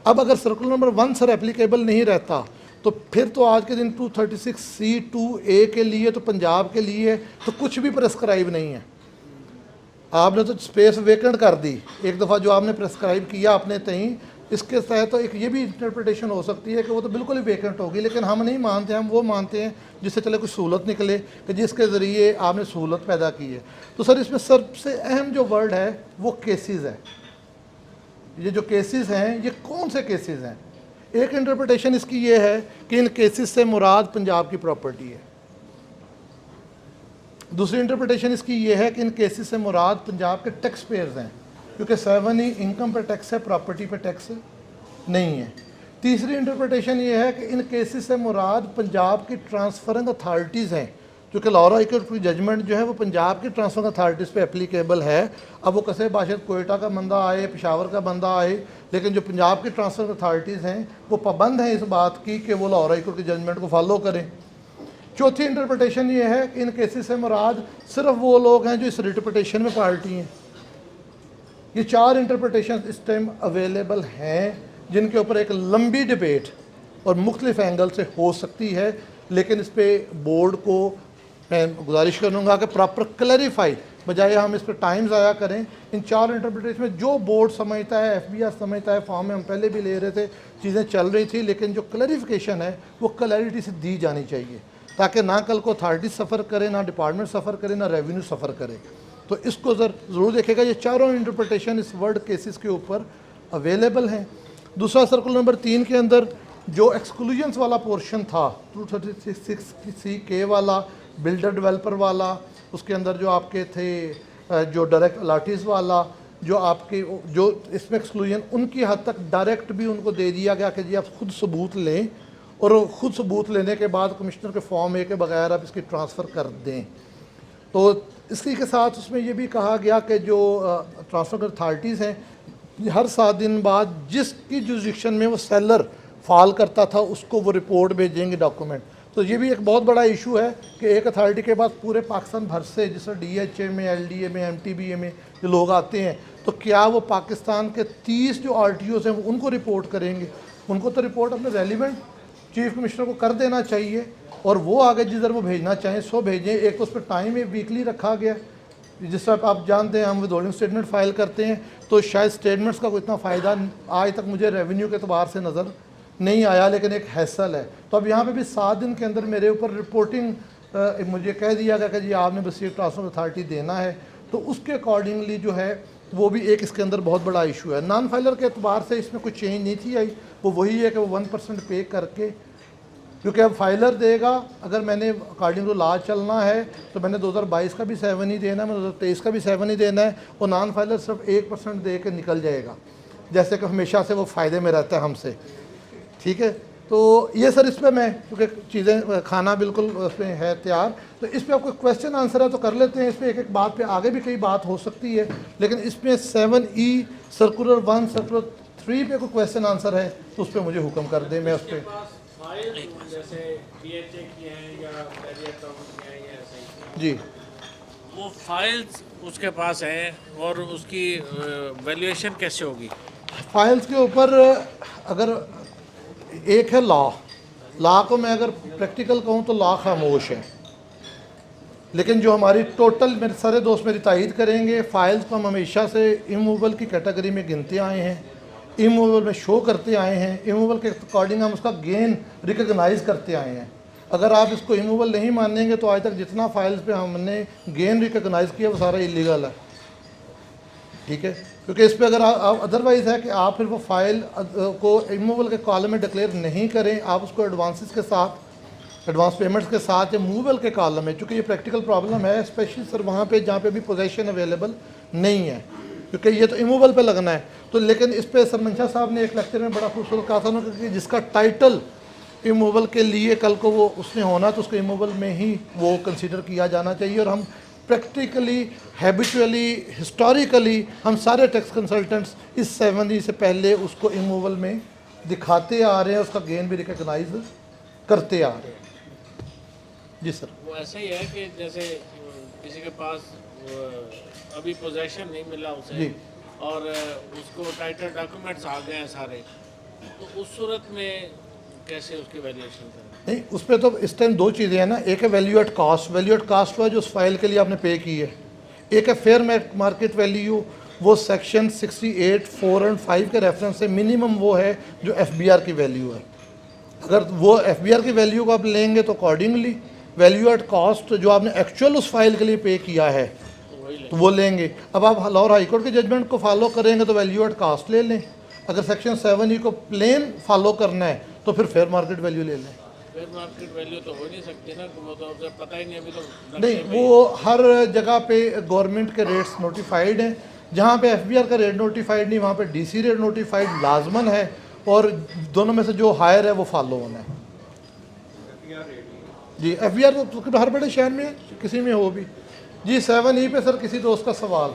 S3: अब अगर सर्कुलर नंबर 1 सर एप्लीकेबल नहीं रहता तो फिर तो आज के दिन 236C(2)A के लिए तो पंजाब के लिए तो कुछ भी प्रेस्क्राइब नहीं है। आपने तो स्पेस वेकेंट कर दी एक दफ़ा जो आपने प्रेस्क्राइब किया अपने तहीं, इसके तहत तो एक ये भी इंटरप्रिटेशन हो सकती है कि वो तो बिल्कुल ही वेकेंट होगी, लेकिन हम नहीं मानते, हम वो मानते हैं जिससे चले कुछ सहूलत निकले कि जिसके ज़रिए आपने सहूलत पैदा की है। तो सर इसमें सबसे अहम जो वर्ड है वो केसेस है। ये जो केसेस हैं ये कौन से केसेस हैं? एक इंटरप्रिटेशन इसकी ये है कि इन केसेस से मुराद पंजाब की प्रॉपर्टी है। दूसरी इंटरप्रिटेशन इसकी ये है कि इन केसेस से मुराद पंजाब के टैक्स पेयर्स हैं, क्योंकि 7 ही इनकम पर टैक्स है, प्रॉपर्टी पर टैक्स नहीं है। तीसरी इंटरप्रिटेशन ये है कि इन केसेस से मुराद पंजाब की ट्रांसफरिंग अथॉरिटीज़ हैं, क्योंकि लाहौर हाई कोर्ट की जजमेंट जो है वो पंजाब की ट्रांसफरिंग अथॉरिटीज़ पे एप्लीकेबल है। अब वो कसे बाशिद कोयटा का बंदा आए, पेशावर का बंदा आए, लेकिन जो पंजाब की ट्रांसफरिंग अथॉरिटीज़ हैं वो पाबंद हैं इस बात की कि वो लाहौर हाई कोर्ट की जजमेंट को फॉलो करें। चौथी इंटरप्रिटेशन ये है कि इन केसेस से मुराद सिर्फ वो लोग हैं जो इस रिट पिटीशन में पार्टी हैं। ये 4 इंटरप्रिटेशन इस टाइम अवेलेबल हैं जिनके ऊपर एक लंबी डिबेट और मुख्तलिफ एंगल से हो सकती है, लेकिन इस पर बोर्ड को मैं गुजारिश करूँगा कि प्रॉपर क्लैरिफाई, बजाय हम इस पर टाइम ज़ाया करें। इन 4 इंटरप्रिटेशन में जो बोर्ड समझता है, FBR समझता है, फॉर्म में हम पहले भी ले रहे थे, चीज़ें चल रही थी, लेकिन जो क्लैरिफिकेशन है वो क्लैरिटी से दी जानी चाहिए ताकि ना कल को अथॉरिटी सफ़र करे, ना डिपार्टमेंट सफ़र करे, ना रेवेन्यू सफ़र करे। तो इसको ज़रूर देखेगा। ये चारों इंटरप्रिटेशन इस वर्ड केसेस के ऊपर अवेलेबल हैं। दूसरा सर्कुलर नंबर 3 के अंदर जो एक्सक्लूजन्स वाला पोर्शन था 236C(K) वाला, बिल्डर डेवलपर वाला, उसके अंदर जो आपके थे जो डायरेक्ट अलाटीज़ वाला, जो आपके जो इसमें एक्सक्लूजन उनकी हद तक डायरेक्ट भी उनको दे दिया गया कि जी आप खुद सबूत लें और ख़ुद सबूत लेने के बाद कमिश्नर के फॉर्म ए के बगैर आप इसकी ट्रांसफ़र कर दें। तो इसी के साथ उसमें ये भी कहा गया कि जो ट्रांसफ़र अथॉरिटीज़ हैं हर 7 दिन बाद जिसकी जुरिडिक्शन में वो सेलर फाल करता था उसको वो रिपोर्ट भेजेंगे डॉक्यूमेंट। तो ये भी एक बहुत बड़ा इशू है कि एक अथॉरिटी के पास पूरे पाकिस्तान भर से जैसे DHA में, LDA में, MTBA में जो लोग आते हैं, तो क्या वो पाकिस्तान के 30 जो RTOs हैं वो उनको रिपोर्ट करेंगे? उनको तो रिपोर्ट अपने रेलिवेंट चीफ कमिश्नर को कर देना चाहिए और वो आगे जिधर वो भेजना चाहें सो भेजें। एक तो उस पर टाइम वीकली रखा गया, जिस तरह आप जानते हैं हम विदहोल्डिंग स्टेटमेंट फ़ाइल करते हैं, तो शायद स्टेटमेंट्स का कोई इतना फ़ायदा आज तक मुझे रेवेन्यू के अतबार से नज़र नहीं आया, लेकिन एक हैसल है। तो अब यहाँ पे भी 7 दिन के अंदर मेरे ऊपर रिपोर्टिंग मुझे कह दिया गया कि जी आपने बस ये ट्रांसफर अथॉरिटी देना है, तो उसके अकॉर्डिंगली जो है वो भी एक इसके अंदर बहुत बड़ा इशू है। नॉन फाइलर के अतबार से इसमें कोई चेंज नहीं थी आई, वो वही है कि वो 1% पे करके, क्योंकि अब फाइलर देगा, अगर मैंने अकॉर्डिंग टू लॉ चलना है तो मैंने 2022 का भी 7 ही देना है, मैंने 2023 का भी 7 ही देना है, और नॉन फाइलर सिर्फ 1% दे के निकल जाएगा, जैसे कि हमेशा से वो फ़ायदे में रहता है हमसे। ठीक है, तो ये सर इस पर मैं क्योंकि चीज़ें खाना बिल्कुल उसमें है तैयार, तो इस पर आपको क्वेश्चन आंसर है तो कर लेते हैं। इस पर एक बात पे आगे भी कई बात हो सकती है, लेकिन इसमें 7E सर्कुलर 1 सर्कुलर 3 पे कोई क्वेश्चन आंसर है तो उस पर मुझे हुक्म कर दें, मैं उस पर
S4: जैसे DHA की हैं या
S3: जी
S4: वो फाइल्स उसके पास हैं और उसकी वैल्यूएशन कैसे होगी?
S3: फाइल्स के ऊपर अगर एक है लॉ को मैं अगर प्रैक्टिकल कहूँ तो लॉ खामोश है, लेकिन जो हमारी टोटल मेरे सारे दोस्त मेरी तायद करेंगे, फाइल्स को हम हमेशा से इमूवेबल की कैटेगरी में गिनते आए हैं, इमूवेबल में शो करते आए हैं, इमूवेबल के अकॉर्डिंग हम उसका गेन रिकग्नाइज़ करते आए हैं। अगर आप इसको इमूवेबल नहीं मानेंगे तो आज तक जितना फाइल्स पे हमने गेन रिकग्नाइज़ किया वो सारा इलीगल है। ठीक है, क्योंकि इस पर अगर आप अदरवाइज़ है कि आप फिर वो फाइल को इमूवेबल के कॉलम में डिक्लेयर नहीं करें, आप उसको एडवांसेस के साथ, एडवांस पेमेंट्स के साथ या मूवेबल के कॉलम में, चूँकि ये प्रैक्टिकल प्रॉब्लम है स्पेशली सर वहाँ पे जहाँ पे भी पोजेशन अवेलेबल नहीं है, क्योंकि ये तो इमूवेबल पे लगना है। तो लेकिन इस पर सर मंशा साहब ने एक लेक्चर में बड़ा खूबसूरत कहा था ना कि जिसका टाइटल इमूवल के लिए कल को वो उसने होना तो उसको इमूवल में ही वो कंसीडर किया जाना चाहिए। और हम प्रैक्टिकली, हैबिचुअली, हिस्टोरिकली हम सारे टैक्स कंसल्टेंट्स इस 7E से पहले उसको इमूवल में दिखाते आ रहे हैं, उसका गेन भी रिकग्नाइज करते आ रहे हैं। जी सर।
S4: वो ऐसा ही है कि जैसे किसी के पास अभी पोजेशन नहीं मिला उसे
S3: जी।
S4: और उसको टाइटल डॉक्यूमेंट्स आ गए हैं सारे, तो उस सूरत में कैसे उसकी वैल्यूएशन करें?
S3: नहीं, उस पर तो इस टाइम दो चीज़ें हैं ना, एक है value at cost, value at cost वो है जो उस फाइल के लिए आपने पे की है। एक है फेयर मार्केट वैल्यू, वो सेक्शन 68, 4 और 5 के रेफरेंस से मिनिमम वो है जो FBR की वैल्यू है। अगर वो FBR की वैल्यू को आप लेंगे तो अकॉर्डिंगली वैल्यू एट कॉस्ट जो आपने एक्चुअल उस फाइल के लिए पे किया है तो वो लेंगे। अब आप लाहौर हाई कोर्ट के जजमेंट को फॉलो करेंगे तो वैल्यू एट कॉस्ट ले लें। अगर सेक्शन 7E को प्लेन फॉलो करना है तो फिर फेयर मार्केट वैल्यू ले लें।
S4: फेयर मार्केट वैल्यू तो हो नहीं सकती ना, वो तो उसे पता ही नहीं अभी तो।
S3: नहीं, वो हर जगह पे गवर्नमेंट के रेट्स नोटिफाइड हैं। जहाँ पे FBR का रेट नोटिफाइड नहीं वहाँ पे DC रेट नोटिफाइड लाजमन है, और दोनों में से जो हायर है वो फॉलो होना है। जी, FBR तो हर बड़े शहर में है, किसी में हो भी। जी 7E पे सर किसी दोस्त का सवाल।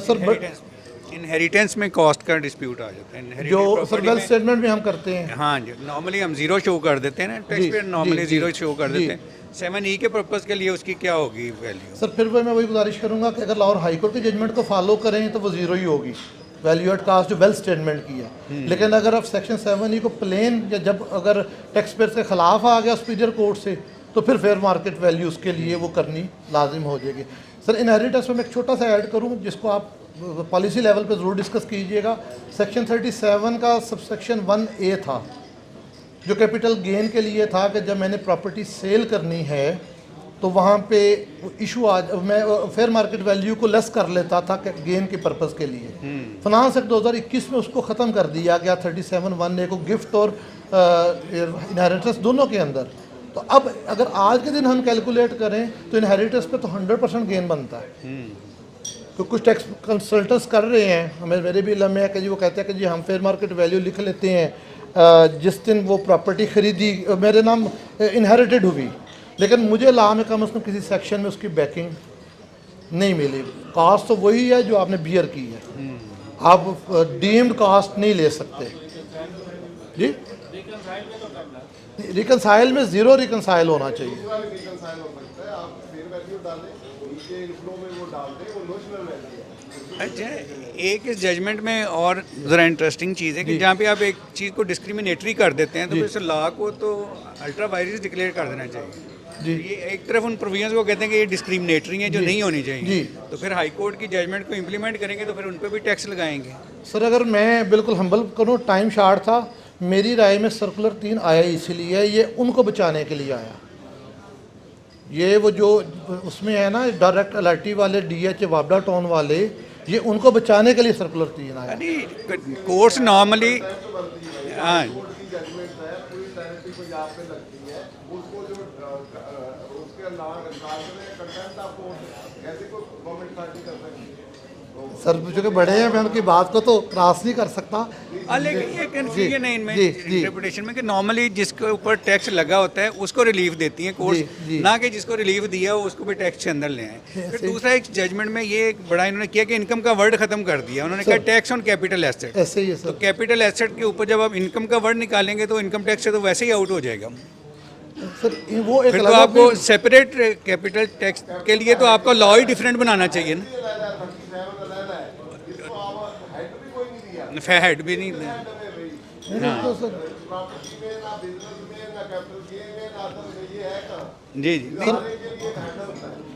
S3: सर
S5: इनहेरिटेंस में कॉस्ट का डिस्प्यूट आ जाता है।
S3: जो सर वेल्थ स्टेटमेंट में हम करते हैं।
S5: हाँ जी, नॉर्मली हम जीरो शो कर देते हैं ना, tax payer normally zero show कर देते हैं। 7E के पर्पस के लिए उसकी क्या होगी वैल्यू?
S3: सर फिर मैं वही गुजारिश करूंगा कि अगर लाहौर हाई कोर्ट के जजमेंट को फॉलो करें तो वो जीरो ही होगी वैल्यू एट कास्ट जो वेल्थ स्टेटमेंट की है। लेकिन अगर आप सेक्शन 7E को प्लेन या जब अगर टैक्स पेयर के खिलाफ आ गया सुपीरियर कोर्ट से तो फिर फेयर मार्केट वैल्यू उसके लिए वो करनी लाजिम हो जाएगी। सर इनहेरिटेंस में मैं एक छोटा सा ऐड करूँ जिसको आप पॉलिसी लेवल पे ज़रूर डिस्कस कीजिएगा। सेक्शन 37 का सबसेक्शन 1A था जो कैपिटल गेन के लिए था कि जब मैंने प्रॉपर्टी सेल करनी है तो वहाँ पे इशू मैं फेयर मार्केट वैल्यू को लेस कर लेता था गेन के पर्पज़ के लिए। फाइनेंस एक्ट 2021 में उसको ख़त्म कर दिया गया 37(1)A को गिफ्ट और इनहेरिटेंस दोनों के अंदर। तो अब अगर आज के दिन हम कैलकुलेट करें तो इनहेरिटेंस पे तो 100% गेन बनता है। तो कुछ टैक्स कंसल्टेंट्स कर रहे हैं, हमें मेरे भी लम्हे है कि जी वो कहते हैं कि जी हम फेयर मार्केट वैल्यू लिख लेते हैं जिस दिन वो प्रॉपर्टी खरीदी मेरे नाम इनहेरिटेड हुई, लेकिन मुझे ला में कम से कम किसी सेक्शन में उसकी बैकिंग नहीं मिली। कास्ट तो वही है जो आपने बियर की है, आप डीम्ड कास्ट नहीं ले सकते। जी रिकनसाइल में ज़ीरो रिकनसाइल होना चाहिए।
S5: अच्छा, एक इस जजमेंट में और ज़रा इंटरेस्टिंग चीज़ है कि जहाँ पे आप एक चीज़ को डिस्क्रिमिनेटरी कर देते हैं तो फिर लॉ को तो अल्ट्रा वायरस डिक्लेयर कर देना चाहिए।
S3: जी
S5: ये एक तरफ उन प्रोविजंस को कहते हैं कि ये डिस्क्रिमिनेटरी है जो नहीं होनी चाहिए, तो फिर हाई कोर्ट की जजमेंट को इम्प्लीमेंट करेंगे तो फिर उन पर भी टैक्स लगाएंगे।
S3: सर अगर मैं बिल्कुल हम्बल करूँ, टाइम शार्ट था, मेरी राय में सर्कुलर 3 आया इसीलिए ये उनको बचाने के लिए आया। ये वो जो उसमें है ना डायरेक्ट LRT वाले DH वाबडा टाउन वाले, ये उनको बचाने के लिए सर्कुलर 3 आया।
S5: कोर्स नॉर्मली हाँ
S3: सर चूँकि बड़े हैं मैं उनकी बात को तो क्रॉस नहीं कर सकता।
S5: लेकिन ये कन्फ्यूजन है इनमें इंटरप्रिटेशन में कि नॉर्मली जिसके ऊपर टैक्स लगा होता है उसको रिलीफ देती है कोर्ट, ना कि जिसको रिलीफ दिया हो उसको भी टैक्स के अंदर ले आए। फिर दूसरा एक जजमेंट में ये एक बड़ा इन्होंने किया कि इनकम का वर्ड खत्म कर दिया, उन्होंने कहा टैक्स ऑन कैपिटल एसेट।
S3: ऐसे ही है सर।
S5: तो कैपिटल एसेट के ऊपर जब आप इनकम का वर्ड निकालेंगे तो इनकम टैक्स से तो वैसे ही आउट हो जाएगा।
S3: सर वो एक
S5: फिर तो आपको सेपरेट कैपिटल टैक्स के लिए तो आपका लॉ ही डिफरेंट बनाना चाहिए ना, हेड भी नहीं। जी जी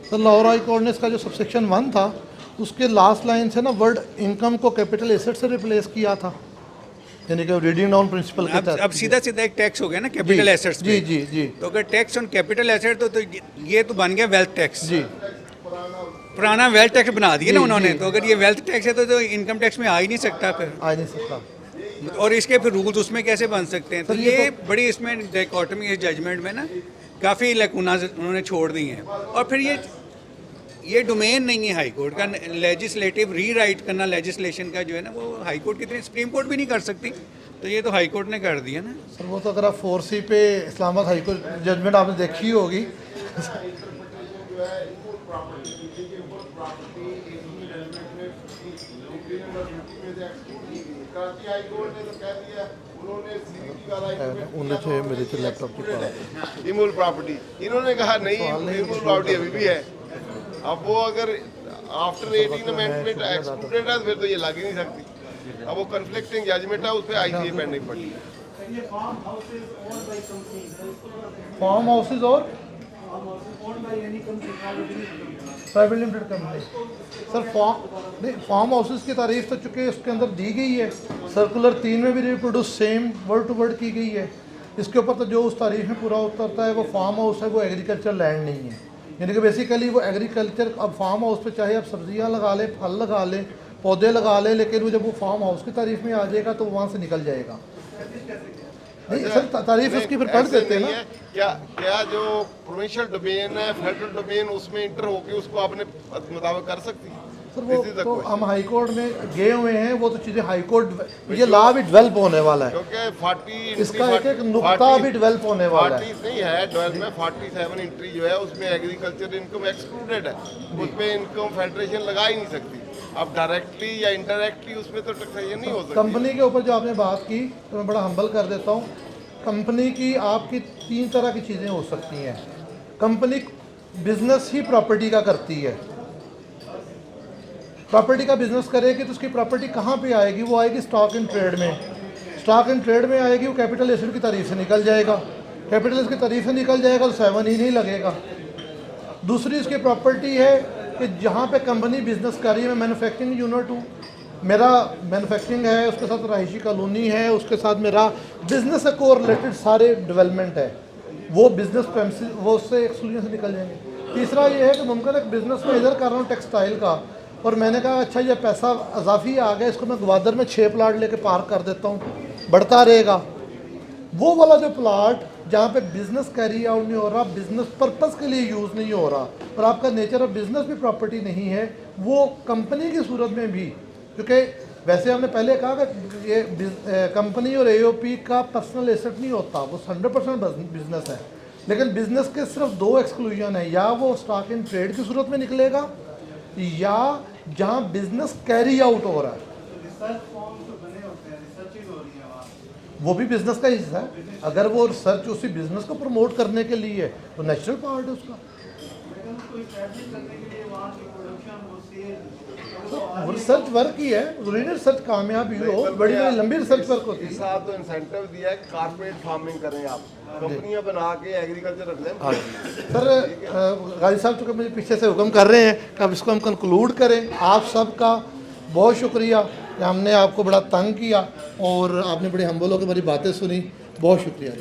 S3: सर लाहौर हाई कोर्ट ने इसका जो सबसेक्शन 1 था उसके लास्ट लाइन से ना वर्ड इनकम को कैपिटल एसेट से रिप्लेस किया था, यानी कि रीडिंग डाउन प्रिंसिपल के तहत।
S5: अब सीधा सीधा एक टैक्स हो गया ना कैपिटल एसेट्स पे।
S3: जी जी जी।
S5: तो अगर टैक्स ऑन कैपिटल एसेट तो ये तो बन गया वेल्थ टैक्स।
S3: जी
S5: पुराना वेल्थ टैक्स बना दिया ना उन्होंने, तो अगर ये वेल्थ टैक्स है तो इनकम टैक्स में आ ही नहीं सकता फिर,
S3: आ नहीं सकता।
S5: और इसके फिर रूल्स उसमें कैसे बन सकते हैं? तो ये बड़ी इसमें डायकोटमी इस जजमेंट में ना काफ़ी लैकुनाज उन्होंने छोड़ दी हैं। और फिर ये ये डोमेन नहीं है हाई कोर्ट का। लेजिस्लेटिव रीराइट करना लेजिस्लेशन का जो है ना, वो हाई कोर्ट की तरह सुप्रीम कोर्ट भी नहीं कर सकती, तो ये तो हाई कोर्ट ने कर दिया ना।
S3: सर वो तो अगर आप 4C पे इस्लामाबाद हाई कोर्ट जजमेंट आपने देखी होगी। मेरे तो लैपटॉप की
S1: इमूल प्रॉपर्टी इन्होंने कहा नहीं, इमूल प्रॉपर्टी अभी भी है। अब वो अगर आफ्टर 18 अमेंडमेंट एक्सक्लूडेड है फिर तो ये लग ही नहीं सकती। अब वो कन्फ्लिक्टिंग जजमेंट है, उस पर ICA पेंडिंग पड़ी है।
S3: फार्म हाउसेज और private limited company. Sir farm houses की तारीफ तो चूँकि उसके अंदर दी गई है, सर्कुलर 3 में भी reproduce same word to word की गई है। इसके ऊपर तो जो उस तारीफ में पूरा उतरता है वो फार्म हाउस है, वो एग्रीकल्चर लैंड नहीं है। यानी कि बेसिकली वो एग्रीकल्चर, अब फार्म हाउस पे चाहे आप सब्जियां लगा लें, फल लगा लें, पौधे लगा लें, लेकिन वो जब वो फार्म हाउस की तारीफ में आ जाएगा तो वहाँ से निकल जाएगा। नहीं सर, तारीफ उसकी फिर पढ़ देते हैं ना।
S1: क्या जो प्रोविंशियल डोमेन है, फेडरल डोमेन, उसमें इंटर होके उसको अपने मुताबिक कर सकती है
S3: सर। वो तो हम हाई कोर्ट में गए हुए हैं, वो तो चीज़ें हाई कोर्ट, ये लॉ भी डेवलप होने वाला है,
S1: क्योंकि 40
S3: इसका एक नुक्ता भी डेवलप होने वाला है।
S1: 40 नहीं है डेवलप में, 47 एंट्री जो है उसमें एग्रीकल्चर इनकम एक्सक्लूडेड है, उसमें इनकम फेडरेशन लगा ही नहीं सकती। अब डायरेक्टली या इनडायरेक्टली उसमें तो टैक्सेशन नहीं हो सकती।
S3: कंपनी के ऊपर जो आपने बात की तो मैं बड़ा हम्बल कर देता हूँ। कंपनी की आपकी 3 तरह की चीज़ें हो सकती हैं। कंपनी बिजनेस ही प्रॉपर्टी का करती है, प्रॉपर्टी का बिजनेस करेगी तो उसकी प्रॉपर्टी कहाँ पे आएगी? वो आएगी स्टॉक इन ट्रेड में। स्टॉक इन ट्रेड में आएगी, वो कैपिटल एसेट की तारीफ से निकल जाएगा। कैपिटल एसेट की तारीफ से निकल जाएगा तो 7 ही नहीं लगेगा। दूसरी उसकी प्रॉपर्टी है कि जहाँ पे कंपनी बिजनेस कर रही है, मैं मैन्युफैक्चरिंग यूनिट हूँ, मेरा मैन्युफैक्चरिंग है, उसके साथ रहायशी कॉलोनी है, उसके साथ मेरा बिजनेस से को रिलेटेड सारे डेवलपमेंट है, वो बिजनेस प्रेमिसेस वो उससे एक्सक्लूजन से निकल जाएंगे। तीसरा ये है कि मुमकिन एक बिजनेस में इधर कर रहा हूँ टेक्सटाइल का, और मैंने कहा अच्छा ये पैसा अजाफी आ गया, इसको मैं ग्वादर में 6 प्लाट लेके पार्क कर देता हूँ, बढ़ता रहेगा। वो वाला जो प्लाट जहाँ पे बिजनेस कैरी आउट नहीं हो रहा, बिजनेस पर्पस के लिए यूज़ नहीं हो रहा, और आपका नेचर ऑफ बिजनेस भी प्रॉपर्टी नहीं है, वो कंपनी की सूरत में भी, क्योंकि वैसे हमने पहले कहा कि ये कंपनी और AOP का पर्सनल एसेट नहीं होता, वो 100% बिजनेस है। लेकिन बिजनेस के सिर्फ 2 एक्सक्लूजन है, या वो स्टॉक इन ट्रेड की सूरत में निकलेगा, या जहाँ बिजनेस कैरी आउट हो रहा है, वो भी बिजनेस का हिस्सा है। अगर वो रिसर्च उसी बिजनेस को प्रमोट करने के लिए है तो नेचुरल पार्ट है उसका। तो रिसर्च वर्क ही है, रिसर्च कामयाबी हो, बड़ी बड़ी लंबी रिसर्च वर्क होती है।
S1: इस साल तो इंसेंटिव दिया है कि कारपोरेट फार्मिंग करें, आप कंपनियां बना के एग्रीकल्चर रख लें।
S3: सर गाजी साहब चूँकि मुझे पीछे से हुक्म कर रहे हैं कि अब इसको हम कंक्लूड करें। आप सबका बहुत शुक्रिया कि हमने आपको बड़ा तंग किया और आपने बड़ी हम्बल होकर हमारी बातें सुनी, बहुत शुक्रिया।